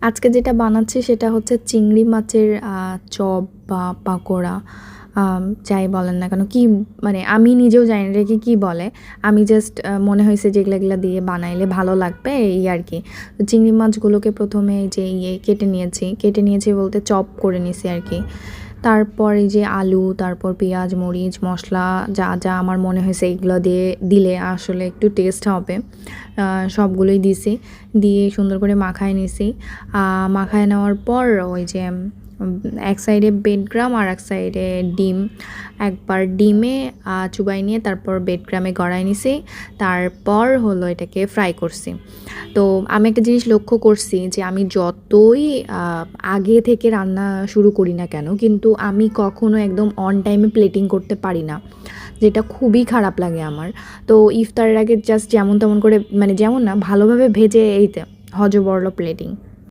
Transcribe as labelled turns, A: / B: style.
A: আজকে যেটা বানাচ্ছি সেটা হচ্ছে চিংড়ি মাছের চপ বা পাকোড়া, যাই বলেন না কেন, কি মানে আমি নিজেও জানি না এটাকে কী বলে। আমি জাস্ট মনে হয়েছে যে এগুলা দিয়ে বানাইলে ভালো লাগবে এই আর কি। তো চিংড়ি মাছগুলোকে প্রথমে যে কেটে নিয়েছি বলতে চপ করে নিয়েছি আর কি। তারপর এই যে আলু, তারপর পেঁয়াজ, মরিচ, মশলা যা যা আমার মনে হয়েছে এগুলো দিয়ে দিলে আসলে একটু টেস্ট হবে, সবগুলোই দিছি। দিয়ে সুন্দর করে মাখায় নিছি। মাখায় নেওয়ার পর ওই যে এক সাইডে বেডগ্রাম আর এক সাইডে ডিম, একবার ডিমে চুবাই নিয়ে তারপর বেডগ্রামে গড়াই নিছি। তারপর হলো এটাকে ফ্রাই করছি। তো আমি একটা জিনিস লক্ষ্য করছি যে আমি যতই আগে থেকে রান্না শুরু করি না কেন, কিন্তু আমি কখনো একদম অন টাইমে প্লেটিং করতে পারি না, যেটা খুবই খারাপ লাগে আমার। তো ইফতারের আগে জাস্ট যেমন তেমন করে, মানে যেমন না, ভালোভাবে ভেজে এইতে হজবরল প্লেটিং।